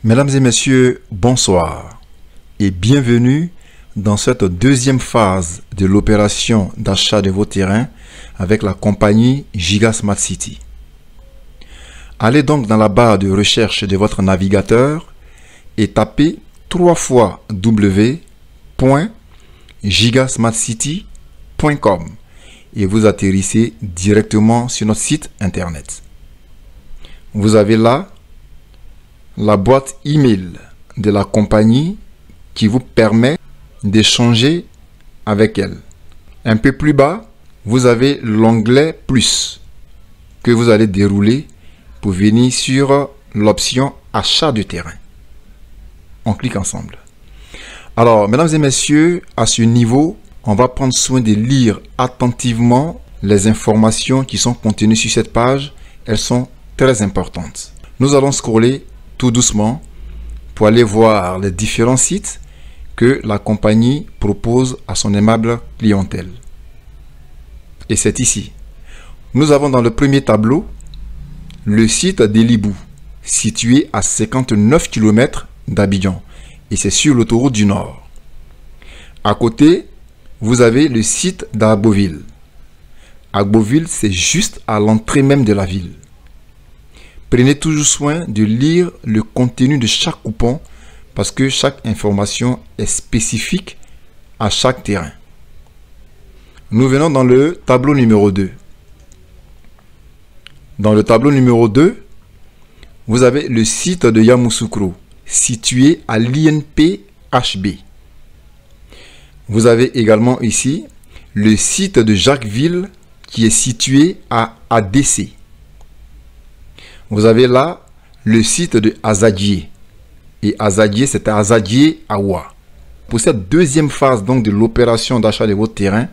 Mesdames et messieurs, bonsoir et bienvenue dans cette deuxième phase de l'opération d'achat de vos terrains avec la compagnie Giga Smart City. Allez donc dans la barre de recherche de votre navigateur et tapez 3 fois w.gigasmartcity.com et vous atterrissez directement sur notre site internet. Vous avez là la boîte email de la compagnie qui vous permet d'échanger avec elle. Un peu plus bas, vous avez l'onglet plus que vous allez dérouler pour venir sur l'option achat de terrain. On clique ensemble. Alors, mesdames et messieurs, à ce niveau, on va prendre soin de lire attentivement les informations qui sont contenues sur cette page. Elles sont très importantes. Nous allons scroller tout doucement pour aller voir les différents sites que la compagnie propose à son aimable clientèle. Et c'est ici. Nous avons dans le premier tableau le site d'Elibou, situé à 59 km d'Abidjan, et c'est sur l'autoroute du Nord. À côté, vous avez le site d'Agboville. Agboville, c'est juste à l'entrée même de la ville. Prenez toujours soin de lire le contenu de chaque coupon parce que chaque information est spécifique à chaque terrain. Nous venons dans le tableau numéro 2. Dans le tableau numéro 2, vous avez le site de Yamoussoukro, situé à l'INP-HB. Vous avez également ici le site de Jacquesville qui est situé à ADC. Vous avez là le site de Azadier. Et Azadier, c'est à Azadier Awa. Pour cette deuxième phase donc de l'opération d'achat de votre terrain,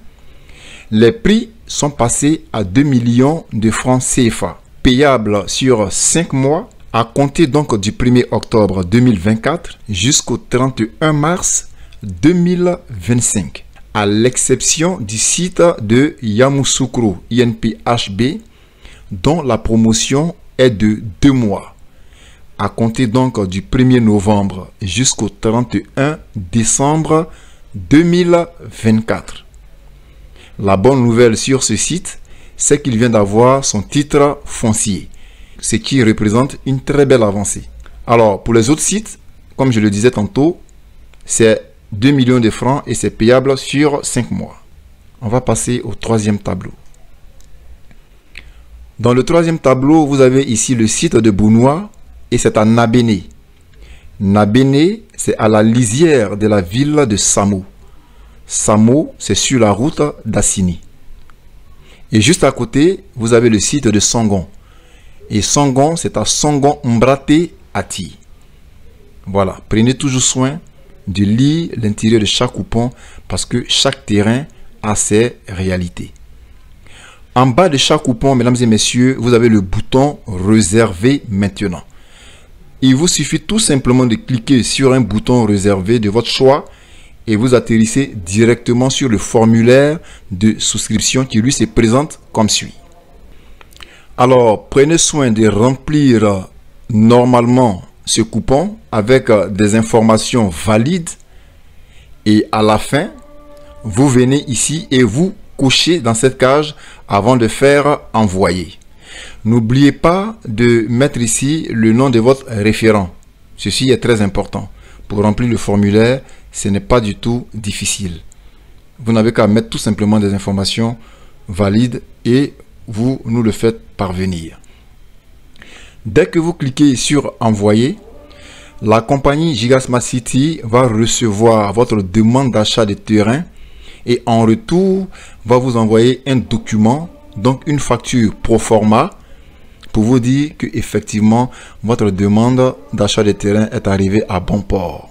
les prix sont passés à 2 millions de francs CFA, payables sur 5 mois à compter donc du 1er octobre 2024 jusqu'au 31 mars 2025, à l'exception du site de Yamoussoukro INP-HB dont la promotion est de 2 mois, à compter donc du 1er novembre jusqu'au 31 décembre 2024. La bonne nouvelle sur ce site, c'est qu'il vient d'avoir son titre foncier, ce qui représente une très belle avancée. Alors, pour les autres sites, comme je le disais tantôt, c'est 2 millions de francs et c'est payable sur 5 mois. On va passer au troisième tableau. Dans le troisième tableau, vous avez ici le site de Bounoua et c'est à Nabéné. Nabéné, c'est à la lisière de la ville de Samo. Samo, c'est sur la route d'Assini. Et juste à côté, vous avez le site de Sangon. Et Sangon, c'est à Sangon Mbrate Ati. Voilà, prenez toujours soin de lire l'intérieur de chaque coupon parce que chaque terrain a ses réalités. En bas de chaque coupon, mesdames et messieurs, vous avez le bouton « Réserver maintenant ». Il vous suffit tout simplement de cliquer sur un bouton réservé de votre choix et vous atterrissez directement sur le formulaire de souscription qui lui se présente comme suit. Alors, prenez soin de remplir normalement ce coupon avec des informations valides et à la fin, vous venez ici et vous cochez dans cette cage avant de faire envoyer. N'oubliez pas de mettre ici le nom de votre référent. Ceci est très important. Pour remplir le formulaire, ce n'est pas du tout difficile. Vous n'avez qu'à mettre tout simplement des informations valides et vous nous le faites parvenir. Dès que vous cliquez sur envoyer, la compagnie Giga Smart City va recevoir votre demande d'achat de terrain et en retour, va vous envoyer un document, donc une facture pro forma, pour vous dire que effectivement votre demande d'achat de terrain est arrivée à bon port.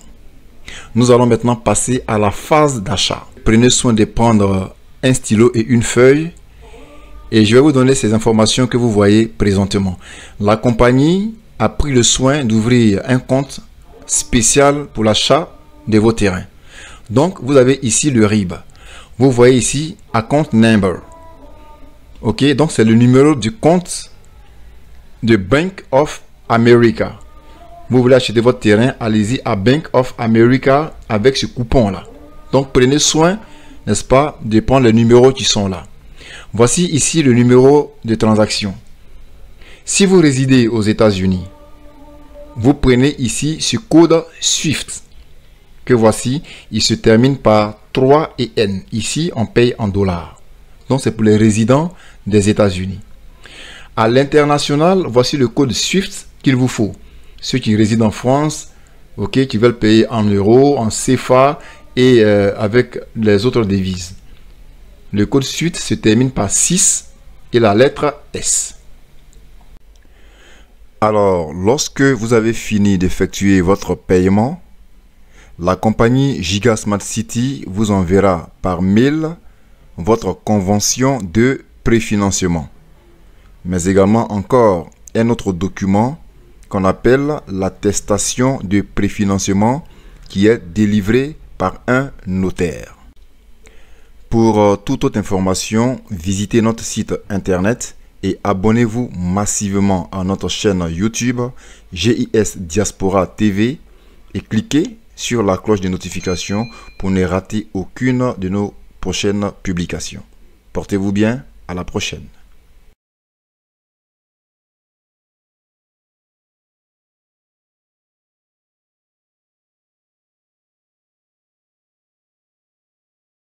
Nous allons maintenant passer à la phase d'achat. Prenez soin de prendre un stylo et une feuille et je vais vous donner ces informations que vous voyez présentement. La compagnie a pris le soin d'ouvrir un compte spécial pour l'achat de vos terrains. Donc vous avez ici le RIB. Vous voyez ici account number. Ok, donc c'est le numéro du compte de Bank of America. Vous voulez acheter votre terrain, allez-y à Bank of America avec ce coupon-là. Donc, prenez soin, n'est-ce pas, de prendre les numéros qui sont là. Voici ici le numéro de transaction. Si vous résidez aux États-Unis, vous prenez ici ce code SWIFT que voici. Il se termine par 3 et N. Ici, on paye en dollars. Donc, c'est pour les résidents des États-Unis. À l'international, voici le code SWIFT qu'il vous faut. Ceux qui résident en France, ok, qui veulent payer en euros, en CFA et avec les autres devises. Le code SWIFT se termine par 6 et la lettre S. Alors, lorsque vous avez fini d'effectuer votre paiement, la compagnie Giga Smart City vous enverra par mail votre convention de préfinancement, mais également encore un autre document qu'on appelle l'attestation de préfinancement qui est délivré par un notaire. Pour toute autre information, visitez notre site internet et abonnez-vous massivement à notre chaîne YouTube GIS Diaspora TV et cliquez sur la cloche de notification pour ne rater aucune de nos prochaines publications. Portez-vous bien, à la prochaine.